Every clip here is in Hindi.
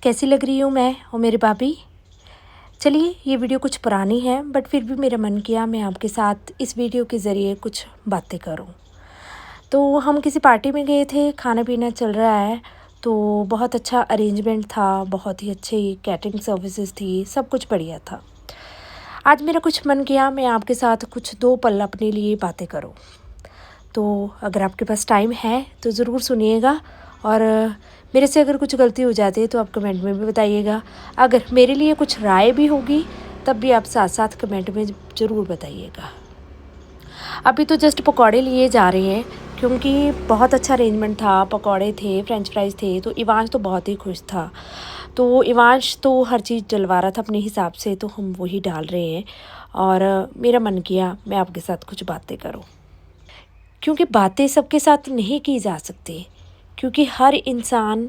कैसी लग रही हूँ मैं और मेरी भाभी। चलिए, ये वीडियो कुछ पुरानी है बट फिर भी मेरा मन किया मैं आपके साथ इस वीडियो के ज़रिए कुछ बातें करूँ। तो हम किसी पार्टी में गए थे, खाना पीना चल रहा है, तो बहुत अच्छा अरेंजमेंट था, बहुत ही अच्छी कैटरिंग सर्विसेज थी, सब कुछ बढ़िया था। आज मेरा कुछ मन किया मैं आपके साथ कुछ 2 पल अपने लिए बातें करूँ। तो अगर आपके पास टाइम है तो ज़रूर सुनिएगा, और मेरे से अगर कुछ गलती हो जाती है तो आप कमेंट में भी बताइएगा। अगर मेरे लिए कुछ राय भी होगी तब भी आप साथ साथ कमेंट में ज़रूर बताइएगा। अभी तो जस्ट पकौड़े लिए जा रहे हैं क्योंकि बहुत अच्छा अरेंजमेंट था, पकौड़े थे, फ्रेंच फ्राइज़ थे, तो इवांश तो बहुत ही खुश था। तो इवांश तो हर चीज़ डलवा रहा था अपने हिसाब से, तो हम वही डाल रहे हैं। और मेरा मन किया मैं आपके साथ कुछ बातें करूँ, क्योंकि बातें सबके साथ नहीं की जा सकती, क्योंकि हर इंसान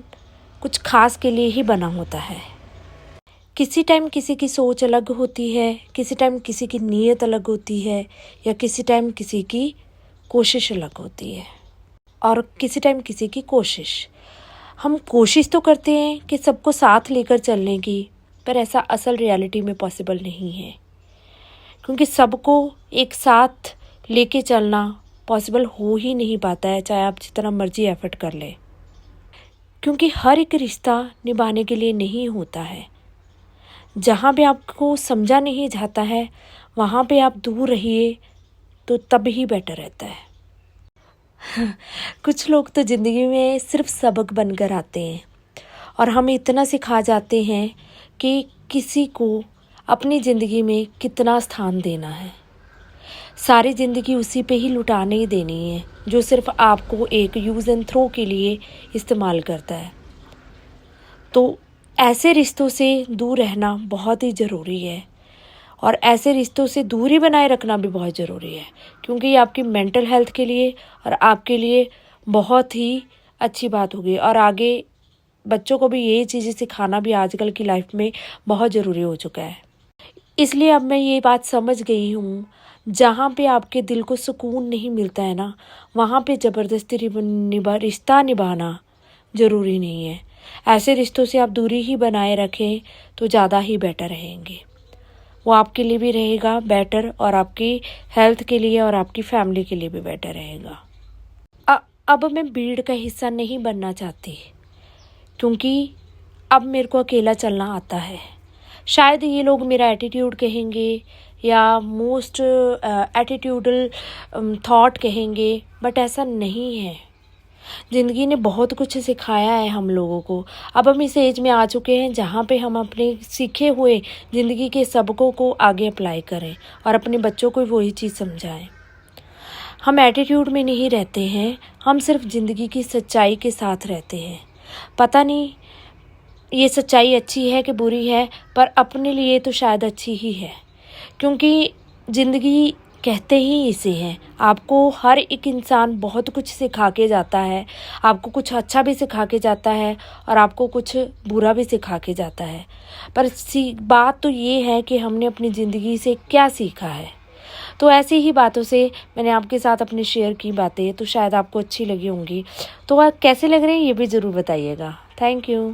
कुछ ख़ास के लिए ही बना होता है। किसी टाइम किसी की सोच अलग होती है, किसी टाइम किसी की नीयत अलग होती है, या किसी टाइम किसी की कोशिश अलग होती है, और किसी टाइम किसी की कोशिश। हम कोशिश तो करते हैं कि सबको साथ लेकर चलने की, पर ऐसा असल रियलिटी में पॉसिबल नहीं है, क्योंकि सबको एक साथ लेके चलना पॉसिबल हो ही नहीं पाता है, चाहे आप जितना मर्जी एफर्ट कर लें, क्योंकि हर एक रिश्ता निभाने के लिए नहीं होता है। जहाँ भी आपको समझा नहीं जाता है वहाँ पे आप दूर रहिए तो तब ही बेटर रहता है। कुछ लोग तो ज़िंदगी में सिर्फ सबक बनकर आते हैं, और हम इतना सिखा जाते हैं कि किसी को अपनी ज़िंदगी में कितना स्थान देना है। सारी ज़िंदगी उसी पे ही लुटाने ही देनी है जो सिर्फ आपको एक यूज़ एंड थ्रो के लिए इस्तेमाल करता है। तो ऐसे रिश्तों से दूर रहना बहुत ही ज़रूरी है, और ऐसे रिश्तों से दूरी बनाए रखना भी बहुत ज़रूरी है, क्योंकि ये आपकी मेंटल हेल्थ के लिए और आपके लिए बहुत ही अच्छी बात होगी। और आगे बच्चों को भी ये चीज़ें सिखाना भी आजकल की लाइफ में बहुत ज़रूरी हो चुका है। इसलिए अब मैं ये बात समझ गई हूँ, जहाँ पे आपके दिल को सुकून नहीं मिलता है ना, वहाँ पे ज़बरदस्ती रिश्ता निभाना ज़रूरी नहीं है। ऐसे रिश्तों से आप दूरी ही बनाए रखें तो ज़्यादा ही बेटर रहेंगे। वो आपके लिए भी रहेगा बेटर, और आपकी हेल्थ के लिए और आपकी फैमिली के लिए भी बेटर रहेगा। अब मैं भीड़ का हिस्सा नहीं बनना चाहती, क्योंकि अब मेरे को अकेला चलना आता है। शायद ये लोग मेरा एटीट्यूड कहेंगे या मोस्ट एटीट्यूडल थॉट कहेंगे, बट ऐसा नहीं है। ज़िंदगी ने बहुत कुछ सिखाया है हम लोगों को। अब हम इस एज में आ चुके हैं जहाँ पे हम अपने सीखे हुए ज़िंदगी के सबकों को आगे अप्लाई करें और अपने बच्चों को वही चीज़ समझाएं। हम एटीट्यूड में नहीं रहते हैं, हम सिर्फ ज़िंदगी की सच्चाई के साथ रहते हैं। पता नहीं ये सच्चाई अच्छी है कि बुरी है, पर अपने लिए तो शायद अच्छी ही है, क्योंकि ज़िंदगी कहते ही इसे हैं। आपको हर एक इंसान बहुत कुछ सिखा के जाता है, आपको कुछ अच्छा भी सिखा के जाता है और आपको कुछ बुरा भी सिखा के जाता है। पर बात तो ये है कि हमने अपनी ज़िंदगी से क्या सीखा है। तो ऐसी ही बातों से मैंने आपके साथ अपने शेयर की बातें, तो शायद आपको अच्छी लगी होंगी। तो कैसे लग रही है ये भी ज़रूर बताइएगा। Thank you.